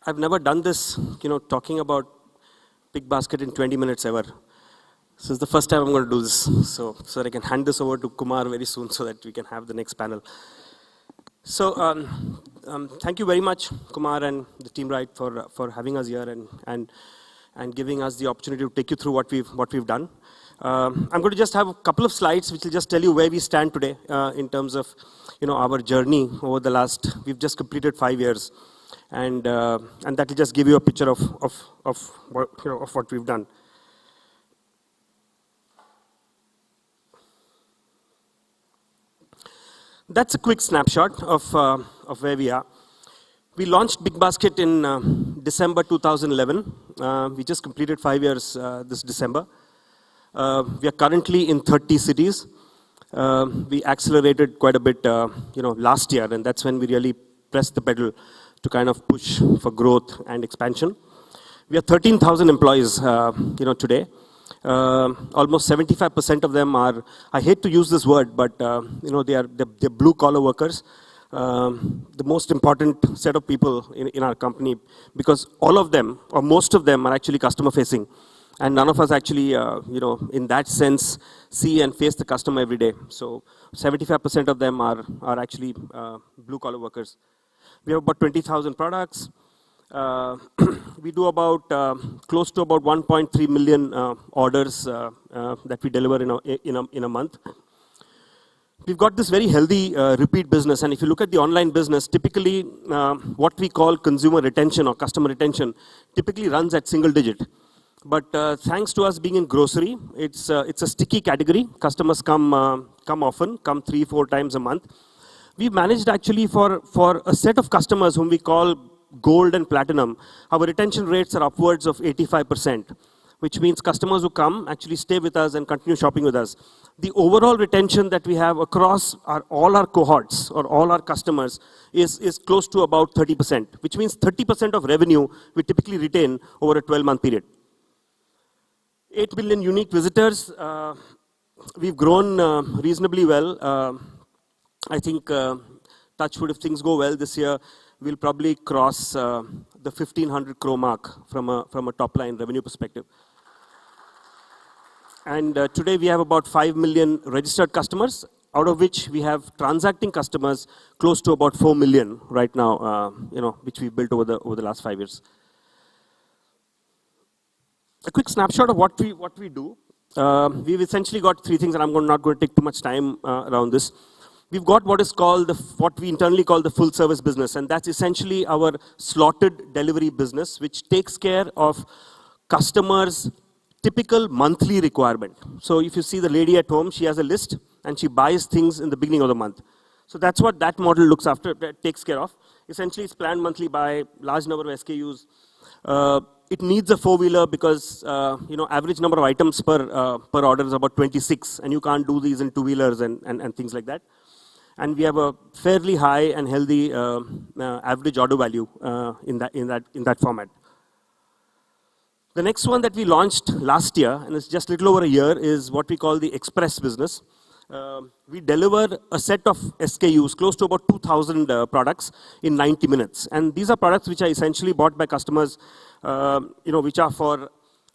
I've never done this, talking about BigBasket in 20 minutes ever. So it's the first time I'm going to do this. So that I can hand this over to Kumar very soon so that we can have the next panel. So thank you very much, Kumar and the team, right, for having us here and giving us the opportunity to take you through what we've done. I'm going to just have a couple of slides which will just tell you where we stand today in terms of our journey over the last. We've just completed 5 years, and that will just give you a picture of what we've done. That's a quick snapshot of where we are. We launched BigBasket in December 2011. We just completed 5 years this December. We are currently in 30 cities. We accelerated quite a bit, last year, and that's when we really pressed the pedal to kind of push for growth and expansion. We are 13,000 employees, today. Almost 75% of them are, I hate to use this word, but they're blue collar workers. The most important set of people in our company, because all of them, or most of them, are actually customer facing. And none of us actually, in that sense, see and face the customer every day. So 75% of them are actually blue collar workers. We have about 20,000 products. We do about close to about 1.3 million orders that we deliver in a month. We've got this very healthy repeat business, and if you look at the online business, typically what we call consumer retention or customer retention typically runs at single digit. But thanks to us being in grocery, it's a sticky category. Customers come often, come 3-4 times a month. We've managed actually for a set of customers whom we call gold and platinum, our retention rates are upwards of 85%, which means customers who come actually stay with us and continue shopping with us. The overall retention that we have across all our cohorts or all our customers is close to about 30%, which means 30% of revenue we typically retain over a 12-month period. 8 million unique visitors. We've grown reasonably well. I think, touch wood, if things go well this year, we'll probably cross the 1,500 crore mark from a top-line revenue perspective. And today we have about 5 million registered customers, out of which we have transacting customers close to about 4 million right now, which we've built over the last 5 years. A quick snapshot of what we do. We've essentially got 3 things, and I'm not going to take too much time around this. We've got what we internally call the full service business, and that's essentially our slotted delivery business, which takes care of customers' typical monthly requirement. So if you see the lady at home, she has a list and she buys things in the beginning of the month. So that's what that model looks after, takes care of. Essentially, it's planned monthly by large number of SKUs. It needs a 4-wheeler because average number of items per order is about 26, and you can't do these in 2-wheelers and things like that. And we have a fairly high and healthy average order value in that format. The next one that we launched last year, and it's just a little over a year, is what we call the express business. We deliver a set of SKUs, close to about 2,000 products in 90 minutes. And these are products which are essentially bought by customers, which are for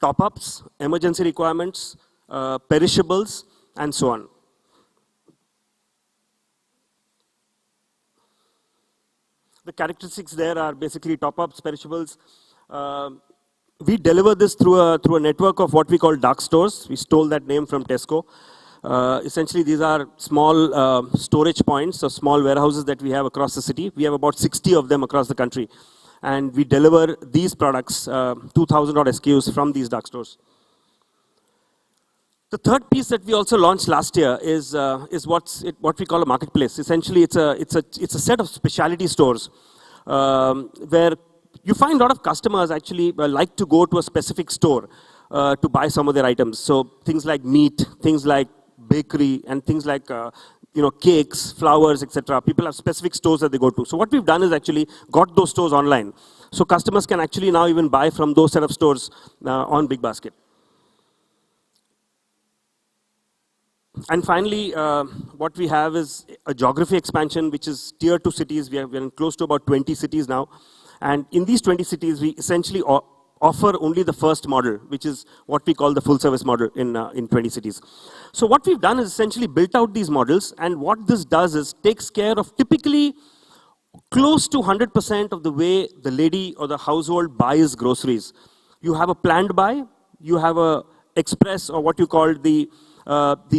top-ups, emergency requirements, perishables, and so on. The characteristics there are basically top-ups, perishables. We deliver this through a network of what we call dark stores. We stole that name from Tesco. Essentially, these are small storage points, or small warehouses that we have across the city. We have about 60 of them across the country. And we deliver these products, 2,000 odd SKUs from these dark stores. The third piece that we also launched last year is what we call a marketplace. Essentially, it's a set of specialty stores where you find a lot of customers actually like to go to a specific store to buy some of their items. So things like meat, things like bakery, and things like cakes, flowers, etc. People have specific stores that they go to. So what we've done is actually got those stores online. So customers can actually now even buy from those set of stores on BigBasket. And finally, what we have is a geography expansion, which is tier 2 cities. We're in close to about 20 cities now. And in these 20 cities, we essentially offer only the first model, which is what we call the full service model in 20 cities. So what we've done is essentially built out these models, and what this does is takes care of typically close to 100% of the way the lady or the household buys groceries. You have a planned buy, you have a express, or what you call the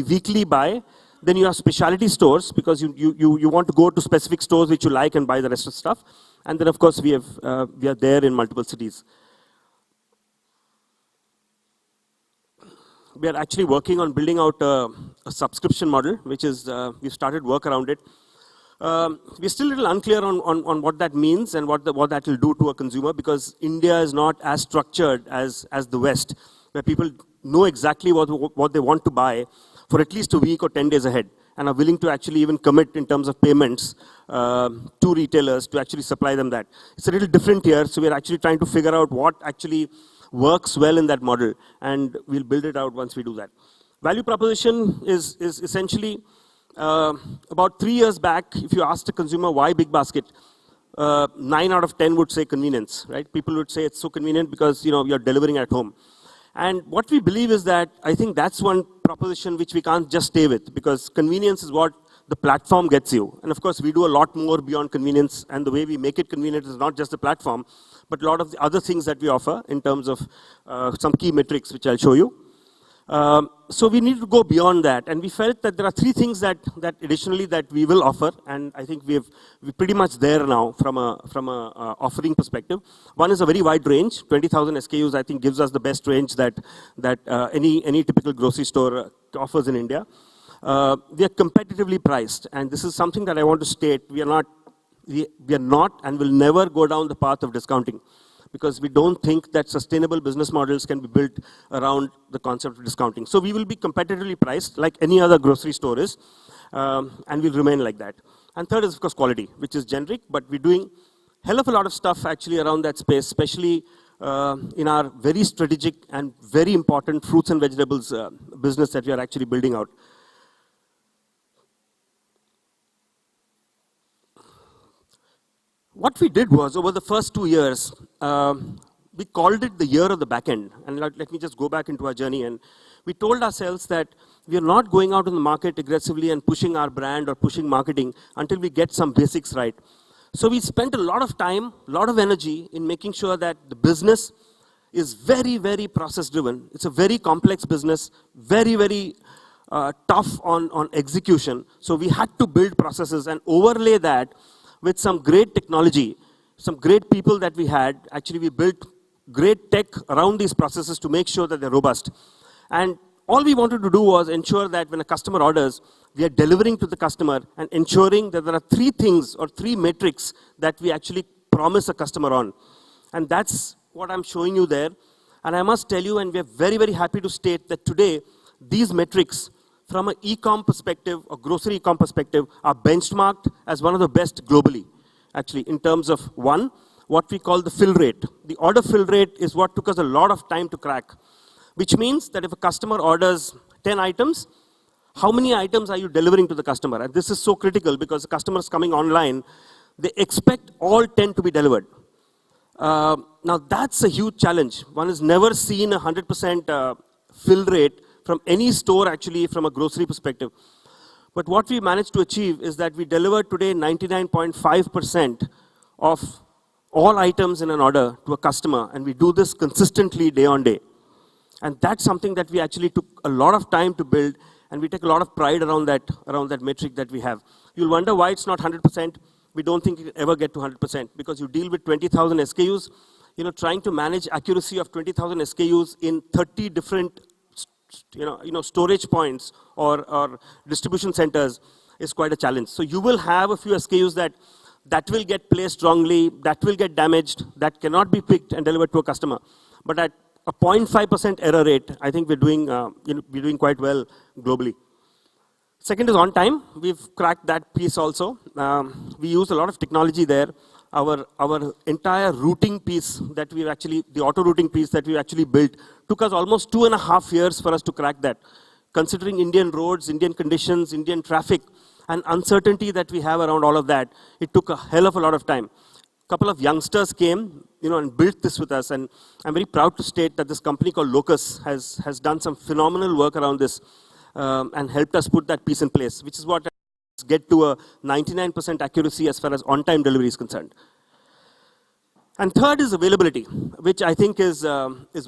weekly buy. Then you have specialty stores, because you want to go to specific stores which you like and buy the rest of the stuff. And then, of course, we are there in multiple cities. We are actually working on building out a subscription model, which is, we've started work around it. We're still a little unclear on what that means and what that will do to a consumer, because India is not as structured as the West, where people know exactly what they want to buy for at least a week or 10 days ahead, and are willing to actually even commit in terms of payments to retailers to actually supply them that. It's a little different here, so we're actually trying to figure out what actually works well in that model, and we'll build it out once we do that. Value proposition is essentially, about 3 years back, if you asked a consumer why BigBasket, 9 out of 10 would say convenience, right? People would say it's so convenient because you're delivering at home. And what we believe is that I think that's one proposition which we can't just stay with, because convenience is what the platform gets you. And of course, we do a lot more beyond convenience, and the way we make it convenient is not just the platform, but a lot of the other things that we offer in terms of some key metrics, which I'll show you. So we need to go beyond that, and we felt that there are 3 things that additionally that we will offer, and I think we're pretty much there now from a offering perspective. One is a very wide range. 20,000 SKUs, I think, gives us the best range that any typical grocery store offers in India. We are competitively priced, and this is something that I want to state. We are not and will never go down the path of discounting, because we don't think that sustainable business models can be built around the concept of discounting. So we will be competitively priced like any other grocery store is, and we'll remain like that. And third is, of course, quality, which is generic, but we're doing hell of a lot of stuff actually around that space, especially in our very strategic and very important fruits and vegetables business that we are actually building out. What we did was, over the first 2 years, we called it the year of the back end. And let me just go back into our journey. And we told ourselves that we are not going out in the market aggressively and pushing our brand or pushing marketing until we get some basics right. So we spent a lot of time, a lot of energy in making sure that the business is very, very process driven. It's a very complex business, very, very tough on execution. So we had to build processes and overlay that with some great technology, some great people that we had. Actually, we built great tech around these processes to make sure that they're robust. And all we wanted to do was ensure that when a customer orders, we are delivering to the customer and ensuring that there are 3 things or 3 metrics that we actually promise a customer on. And that's what I'm showing you there. And I must tell you, and we're very, very happy to state that today, these metrics from an e-com perspective or grocery e-com perspective are benchmarked as one of the best globally, actually, in terms of, one, what we call the fill rate. The order fill rate is what took us a lot of time to crack, which means that if a customer orders 10 items, how many items are you delivering to the customer? And this is so critical, because the customers coming online, they expect all 10 to be delivered. Now that's a huge challenge. One has never seen a 100% fill rate from any store, actually, from a grocery perspective. But what we managed to achieve is that we deliver today 99.5% of all items in an order to a customer, and we do this consistently day on day. And that's something that we actually took a lot of time to build, and we take a lot of pride around that metric that we have. You'll wonder why it's not 100%. We don't think it will ever get to 100%, because you deal with 20,000 SKUs. Trying to manage accuracy of 20,000 SKUs in 30 different storage points or distribution centers is quite a challenge. So you will have a few SKUs that will get placed wrongly, that will get damaged, that cannot be picked and delivered to a customer. But at a 0.5% error rate, I think we're doing quite well globally. Second is on time. We've cracked that piece also. We use a lot of technology there. Our entire routing piece that the auto routing piece that we actually built, took us almost 2.5 years for us to crack that. considering Indian roads, Indian conditions, Indian traffic, and uncertainty that we have around all of that, it took a hell of a lot of time. A couple of youngsters came, and built this with us, and I'm very proud to state that this company called Locus has done some phenomenal work around this and helped us put that piece in place, which is what get to a 99% accuracy as far as on-time delivery is concerned. And third is availability, which I think is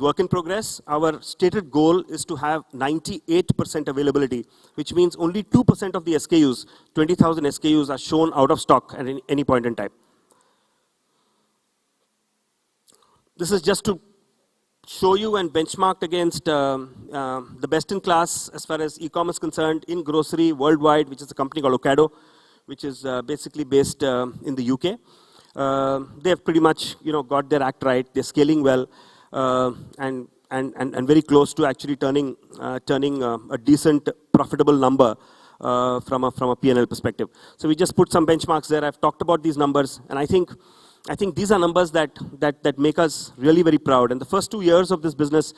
work in progress. Our stated goal is to have 98% availability, which means only 2% of the SKUs, 20,000 SKUs, are shown out of stock at any point in time. This is just to show you and benchmark against the best in class as far as e-commerce concerned in grocery worldwide, which is a company called Ocado, which is basically based in the UK. They have pretty much got their act right. They're scaling well and very close to actually turning a decent profitable number from a P&L perspective. So we just put some benchmarks there. I've talked about these numbers, and I think these are numbers that make us really very proud. And the first 2 years of this business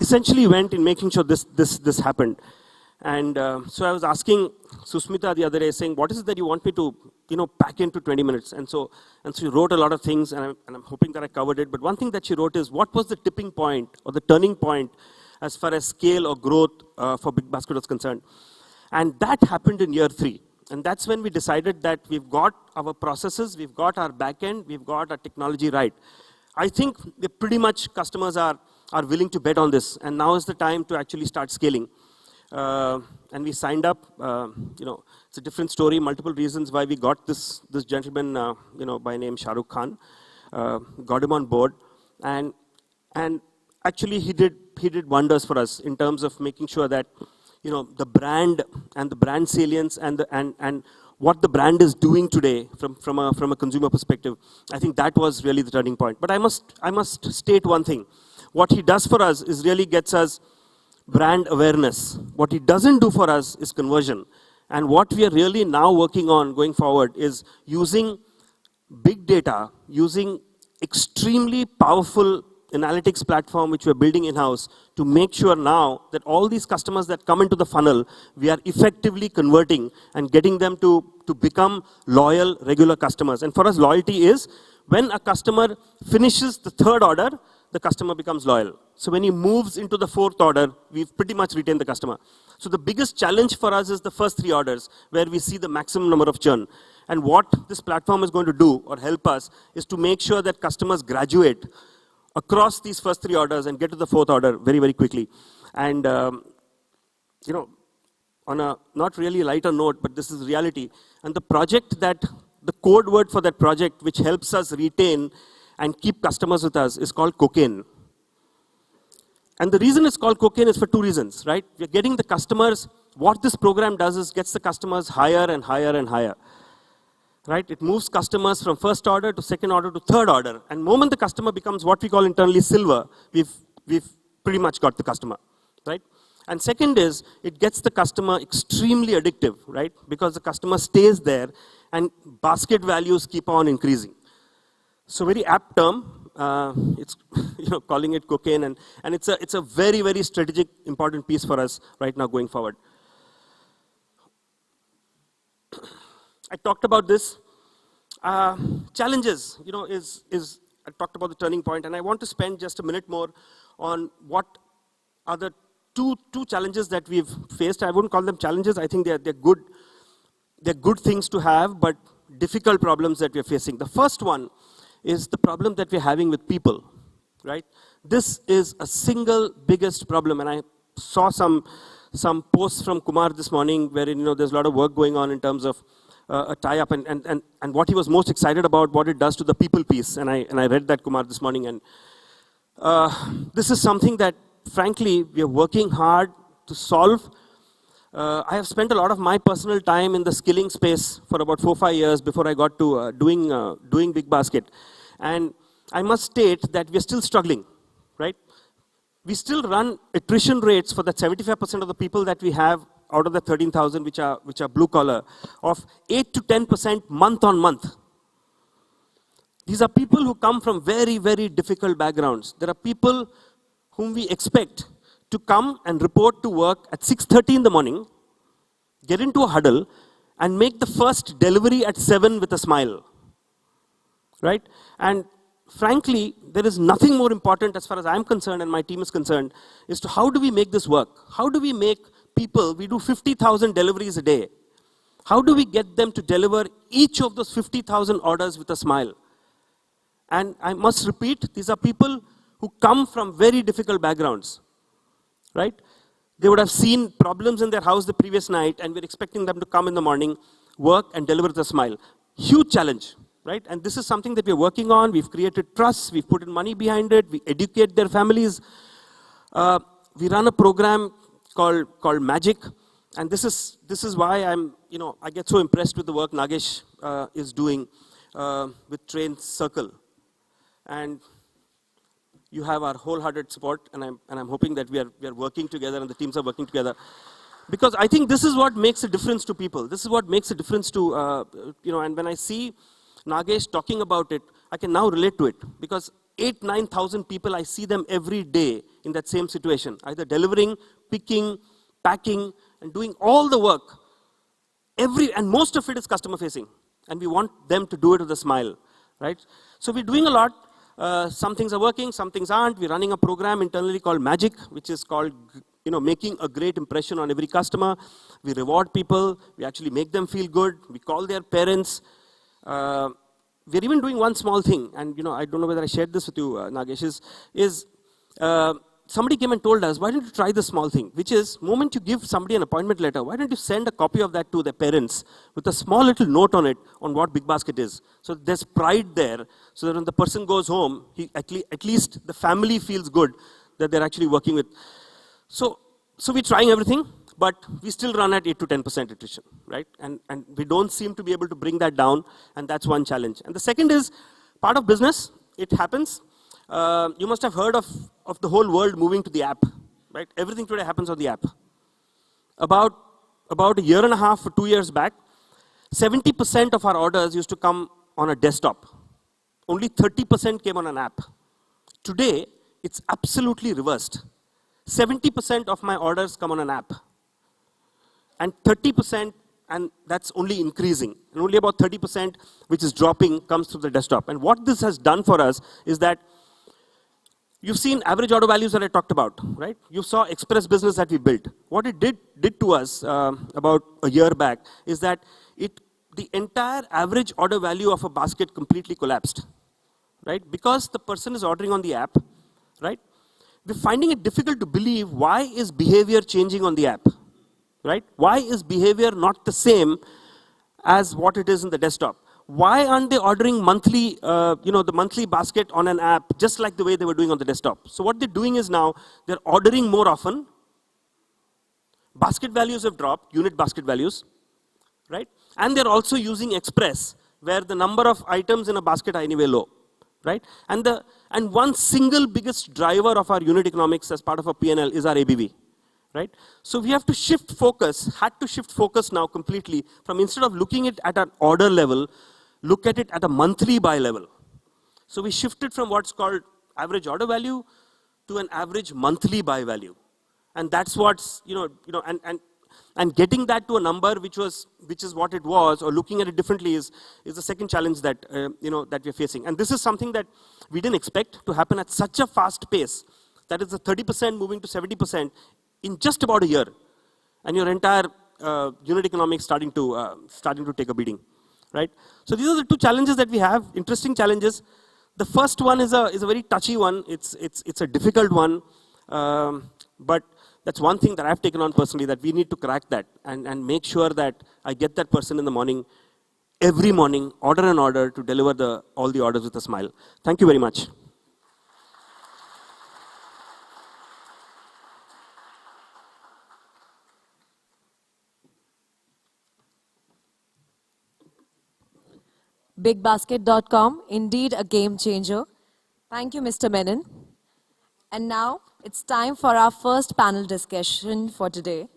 essentially went in making sure this happened. And so I was asking Susmita the other day, saying, what is it that you want me to pack into 20 minutes? And so she wrote a lot of things, and I'm hoping that I covered it. But one thing that she wrote is, what was the tipping point or the turning point as far as scale or growth for BigBasket was concerned? And that happened in year 3. And that's when we decided that we've got our processes, we've got our backend, we've got our technology right. I think pretty much customers are willing to bet on this, and now is the time to actually start scaling. And we signed up. It's a different story. Multiple reasons why we got this gentleman, by name Shah Rukh Khan, got him on board, and actually he did wonders for us in terms of making sure that the brand and the brand salience and what the brand is doing today from a consumer perspective. I think that was really the turning point. But I must state one thing. What he does for us is really gets us brand awareness. What he doesn't do for us is conversion. And what we are really now working on going forward is using big data, using extremely powerful analytics platform which we're building in-house to make sure now that all these customers that come into the funnel, we are effectively converting and getting them to become loyal, regular customers. And for us, loyalty is when a customer finishes the 3rd order, the customer becomes loyal. So when he moves into the 4th order, we've pretty much retained the customer. So the biggest challenge for us is the first 3 orders, where we see the maximum number of churn. And what this platform is going to do or help us is to make sure that customers graduate across these first 3 orders and get to the 4th order very, very quickly. And, on a not really lighter note, but this is reality. And the code word for that project, which helps us retain and keep customers with us, is called cocaine. And the reason it's called cocaine is for 2 reasons, right? We're getting the customers, what this program does is gets the customers higher and higher and higher. Right? It moves customers from 1st order to 2nd order to 3rd order. And the moment the customer becomes what we call internally silver, we've pretty much got the customer, right? And second is, it gets the customer extremely addictive, right? Because the customer stays there and basket values keep on increasing. So very apt term, it's calling it cocaine, and it's a very, very strategic, important piece for us right now going forward. I talked about this. Challenges, I talked about the turning point, and I want to spend just a minute more on what are the two challenges that we've faced. I wouldn't call them challenges. I think they're good things to have, but difficult problems that we're facing. The first one is the problem that we're having with people, right? This is a single biggest problem, and I saw some posts from Kumar this morning wherein there's a lot of work going on in terms of a tie-up and what he was most excited about, what it does to the people piece. And I read that, Kumar, this morning. And this is something that, frankly, we are working hard to solve. I have spent a lot of my personal time in the skilling space for about 4-5 years before I got to doing BigBasket. And I must state that we are still struggling, right? We still run attrition rates for that 75% of the people that we have out of the 13,000 which are blue collar, of 8 to 10% month on month. These are people who come from very, very difficult backgrounds. There are people whom we expect to come and report to work at 6:30 in the morning, get into a huddle, and make the first delivery at 7 with a smile, right? And frankly, there is nothing more important as far as I'm concerned and my team is concerned, is to how do we make this work? How do we make people, we do 50,000 deliveries a day. How do we get them to deliver each of those 50,000 orders with a smile? And I must repeat, these are people who come from very difficult backgrounds, right? They would have seen problems in their house the previous night, and we're expecting them to come in the morning, work, and deliver with a smile. Huge challenge, right? And this is something that we're working on. We've created trust. We've put in money behind it. We educate their families. We run a program called Magic, and this is why I get so impressed with the work Nagesh is doing with Train Circle. And you have our wholehearted support, and I'm hoping that we are working together and the teams are working together. Because I think this is what makes a difference to people. This is what makes a difference to, and when I see Nagesh talking about it, I can now relate to it. Because 8,000-9,000 people, I see them every day in that same situation, either delivering, picking, packing, and doing all the work. And most of it is customer facing. And we want them to do it with a smile, right? So we're doing a lot. Some things are working, some things aren't. We're running a program internally called Magic, which is called, making a great impression on every customer. We reward people. We actually make them feel good. We call their parents. We're even doing one small thing, and I don't know whether I shared this with you, Nagesh, is somebody came and told us, why don't you try this small thing, which is, moment you give somebody an appointment letter, why don't you send a copy of that to their parents with a small little note on it on what BigBasket is. So there's pride there, so that when the person goes home, at least the family feels good that they're actually working with. So we're trying everything, but we still run at 8 to 10% attrition, right? And we don't seem to be able to bring that down, and that's one challenge. And the second is, part of business, it happens. You must have heard of the whole world moving to the app, right? Everything today happens on the app. About a year and a half or 2 years back, 70% of our orders used to come on a desktop. Only 30% came on an app. Today, it's absolutely reversed. 70% of my orders come on an app. And 30%, and that's only increasing. And only about 30%, which is dropping, comes through the desktop. And what this has done for us is that you've seen average order values that I talked about, right? You saw express business that we built. What it did to us about a year back is that the entire average order value of a basket completely collapsed, right? Because the person is ordering on the app, right? We're finding it difficult to believe, why is behavior changing on the app, right? Why is behavior not the same as what it is in the desktop? Why aren't they ordering monthly, the monthly basket on an app, just like the way they were doing on the desktop? So what they're doing is now, they're ordering more often. Basket values have dropped, unit basket values, right? And they're also using Express, where the number of items in a basket are anyway low, right? And one single biggest driver of our unit economics as part of our P&L is our ABV, right? So we have to shift focus, had to shift focus now completely from, instead of looking at an order level, look at it at a monthly buy level. So we shifted from what's called average order value to an average monthly buy value. And that's what's, and getting that to a number which is what it was, or looking at it differently is the second challenge that, that we're facing. And this is something that we didn't expect to happen at such a fast pace. That is the 30% moving to 70% in just about a year. And your entire unit economics starting to take a beating. Right? So these are the two challenges that we have, interesting challenges. The first one is a very touchy one. It's a difficult one. But that's one thing that I've taken on personally, that we need to crack that and make sure that I get that person in the morning, every morning, order an order to deliver all the orders with a smile. Thank you very much. BigBasket.com, indeed a game changer. Thank you, Mr. Menon. And now it's time for our first panel discussion for today.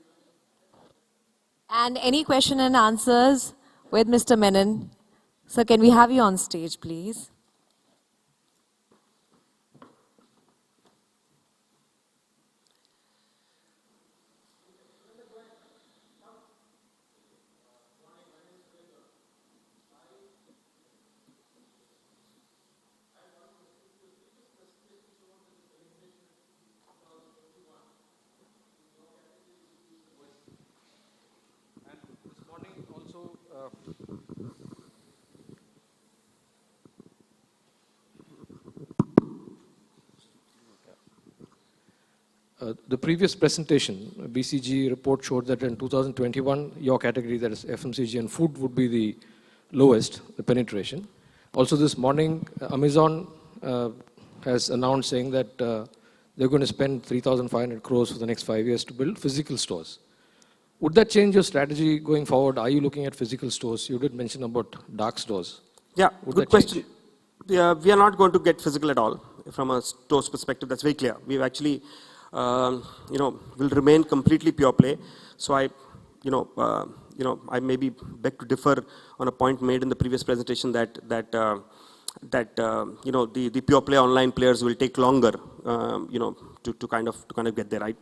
And any question and answers with Mr. Menon. So can we have you on stage, please? The previous presentation, BCG report showed that in 2021, your category, that is FMCG and food, would be the lowest, the penetration. Also this morning, Amazon has announced saying that they're going to spend 3,500 crores for the next 5 years to build physical stores. Would that change your strategy going forward? Are you looking at physical stores? You did mention about dark stores. Yeah, Would good question. Yeah, we are not going to get physical at all from a store's perspective. That's very clear. We've actually, will remain completely pure play. So I maybe beg to differ on a point made in the previous presentation that the pure play online players will take longer, to kind of get there. Right?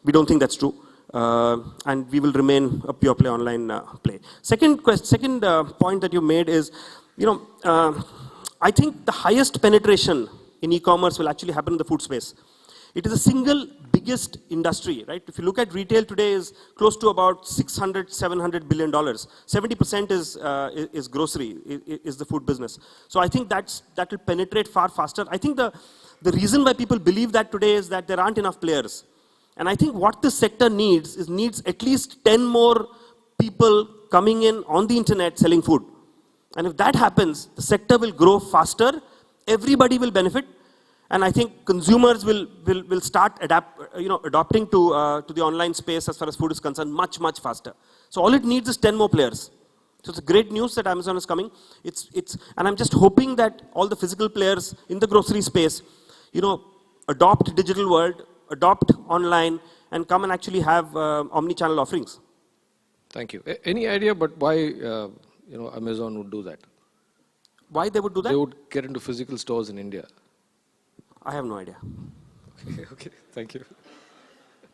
We don't think that's true. And we will remain a pure play online play. Second point that you made is, I think the highest penetration in e-commerce will actually happen in the food space. It is the single biggest industry, right? If you look at retail today, is close to about $600-700 billion. 70% is grocery, is the food business. So I think that will penetrate far faster. I think the reason why people believe that today is that there aren't enough players. And I think what this sector needs at least 10 more people coming in on the internet selling food. And if that happens, the sector will grow faster, everybody will benefit, and I think consumers will start adopting to the online space as far as food is concerned much faster. So all it needs is 10 more players. So it's great news that Amazon is coming. And I'm just hoping that all the physical players in the grocery space, adopt digital world, adopt online, and come and actually have omni-channel offerings. Thank you. Any idea but why Amazon would do that? Why they would do that? They would get into physical stores in India. I have no idea. Okay, thank you.